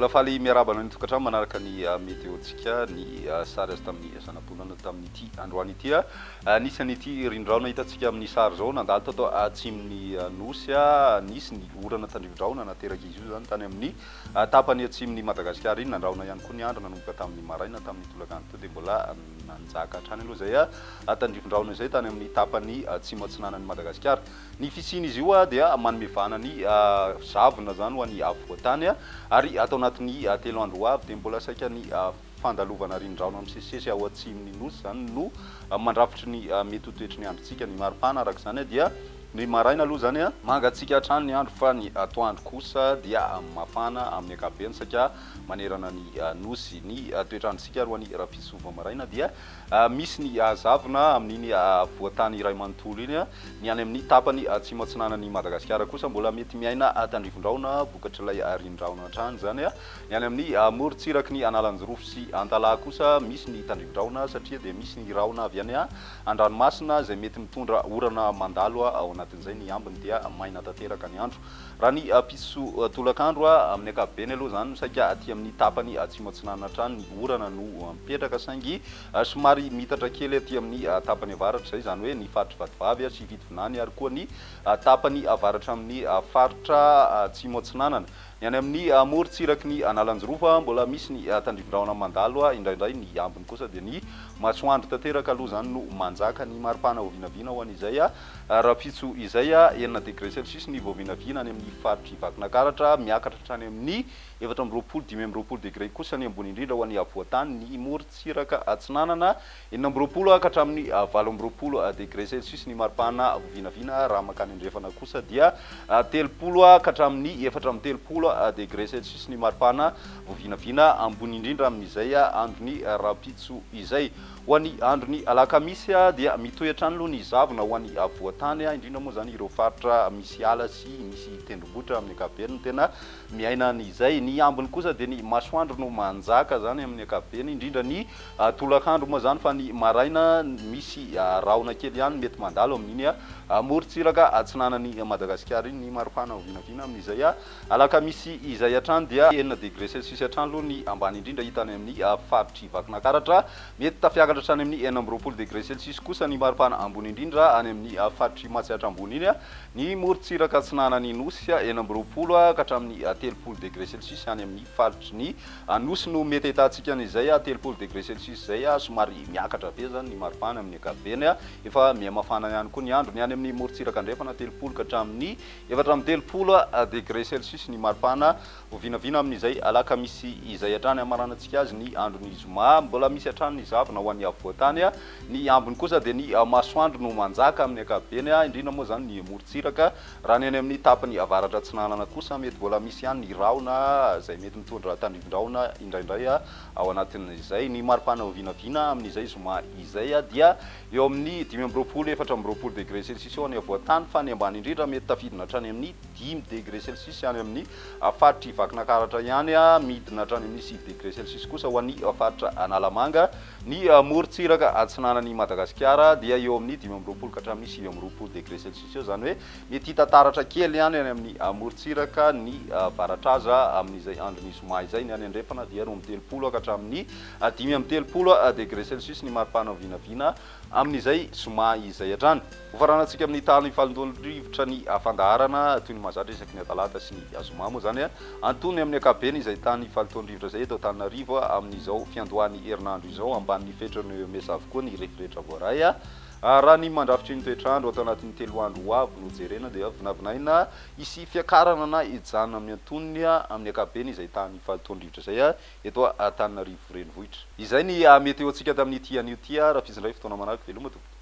Mbola faly miarabana ny tokantrano manaraka ny météo-tsika ny sary azy tamin'ny zanaponana tamin'ity androany ity nisy an'ity rindraona hitantsika amin'ny sary zao nandalo tatao atsimon'ny nosy nisy ny orana tandrivindraona nateraky izy io zany tany amin'ny tapany atsimon'ny Madagasikara iny nandraona ihany koa ny andro nanomboka tamin'ny maraina tamin'ny tolakandro teo dia mbola nanjaka hatrany aloha zay tandrivindraona izay tany amin'ny tapany atsimo atsinanan'ny Madagasikara. Ny fisiany izy io dia manomevana ny zavona zany ho an'ny avoatany ary atao anatin'ny telo andro ho avy dia mbola saika ny fandalovana rindraona misesisesy ao atsimon'ny nosy zany no mandrafitry ny mety ho toetry ny androntsika ny maripana araka izany dia ny maraina aloha zany mangatsika hatrany ny andro fa ny atoandro kosa dia mafana amin'ny ankapobeny satria manerana ny nosy ny toetrandrontsika ro any raha fisova maraina dia misy ny zavona amin'iny voatany iray manontolo iny ny any amin'ny tapany atsimo atsinanan'ny Madagasikara kosa mbola mety miaina tandrivindraona vokatra ilay rindraona hatrany zany ny any amin'ny morontsiraky ny Analanjorofo sy Antalaha kosa misy ny tandrivindraona satria dia misy ny rahona avy any an-dranomasina izay mety mitondra orana mandalo ao anatin'izay ny ambiny dia maina tanteraka ny andro raha ny piso tolakandro amin'ny ankapobeny aloha zany saika aty amin'ny tapany atsimo atsinanana hatrany ny orana no mipetraka saingy somary mitatra kely aty amin'ny tapany avaratra zay zany hoe ny faritra Vatovavy sy Vidivinany ary koa ny tapany avaratra amin'ny faritra atsimo atsinanana. Ny any amin'ny morontsiraky ny Analanjorofo mbola misy ny tandrivindraona mandalo indraindray ny ambiny kosa dia ny masoandro tanteraka aloha zany no manjaka ny maripana ho vinavina ho an'izay rapitso izay 9 degré celsius ny voavinavina any amin'ny faritra Vakinankaratra miakatra hatrany amin'ny 4 degré kosa ny ambony indrindra ho an'ny avoatany ny morontsiraka atsinanana 20 ka hatramin'ny 20 degré celsius ny maripana ho vinavina raha makany andrefana kosa dia 30 ka hatramin'ny 430 degré celsius ny maripana ho vinavina ambony indrindra amin'izay androny rapitso izay ho an'ny androny alakamisy dia mitohy hatrany aloha ny zavona ho an'ny avoatany indrindra moa zany ireo faritra misy ala sy misy tendrombohitra amin'ny ankapobeny tena miaina an'izay. Ny ambiny kosa dia ny masoandro no manjaka zany amin'ny ankapobeny indrindra ny tolakandro moa zany fa ny maraina misy rahona kely ihany mety mandalo amin'iny morontsiraka atsinanan'ny Madagasikara iny ny maripana ho vinavina amin'izay alakamisy izay hatrany dia 9 degré celsius hatrany aloha ny ambany indrindra hita any amin'ny faritry Vakinankaratra mety tafiakatra hatrany amin'ny 20 degré celsius kosa ny maripana ambony indrindra any amin'ny faritry Matsihatra ambony iny ny morontsiraka atsinanan'ny nosy 20 ka hatramin'ny 30 degré celsius any amin'ny faritry ny nosy no mety ahitantsika an'izay 30 degré celsius zay somary miakatra be zany ny maripana amin'ny ankapobeny efa mihamafana ihany koa ny andro ny any amin'ny morontsiraka andrefana 30 ka hatramin'ny 430 degré celsius ny maripana ho vinavina amin'izay alakamisy izay hatrany amaranantsika azy ny androny zoma mbola misy hatrany ny zavona ho an'ny avoatany ny ambiny kosa dia ny masoandro no manjaka amin'ny ankapobeny indrindra moa zany ny morontsiraka raha ny any amin'ny tapany avaratra atsinanana kosa mety mbola misy ihany ny rahona izay mety mitondra tandrivindraona indraindray ao anatin'izay ny maripana ho vinavina amin'izay zoma izay dia eo amin'ny 5 degré celsius eo any avoatany fa ny ambany indrindra mety tafidina hatrany amin'ny 10 degré celsius any amin'ny faritry Vakinankaratra ihany midina hatrany amin'ny 6 degré celsius kosa ho an'ny faritra Analamanga. Ny morontsiraka atsinanan'ny Madagasikara dia eo amin'ny 15 ka hatramin'ny 20 degré celsius eo zany hoe mety hita taratra kely ihany any amin'ny morontsiraka ny varatraza amin'izay androny zoma izay ny any andrefana dia 30 ka hatramin'ny 30 degré celsius ny maripana ho vinavina amin'izay zoma izay hatrany. Hofaranantsika amin'ny tany falondolon-drivotra ny fandaharana toy ny mahazatra isaky ny talata sy ny zoma moa zany antony amin'ny ankapobeny izay tany falotondrivotra izay eto Antananarivo amin'izao fiandohan'ny herinandro izao ambanin'ny fetrany mesa avokoa ny rehefirehetra voaray raha ny mandrafitry ny toetrandro atao anatin'ny 3 andro ho avy no jerena dia vinavinaina isy fiakarana na hijanona amin'ny antonony amin'ny ankapobeny izay tany falotondrivotra izay eto Antananarivo renivohitra. Izay ny météo-tsika tamin'ity anio ty raha fizindray fotoana manaraka veloma tompoko.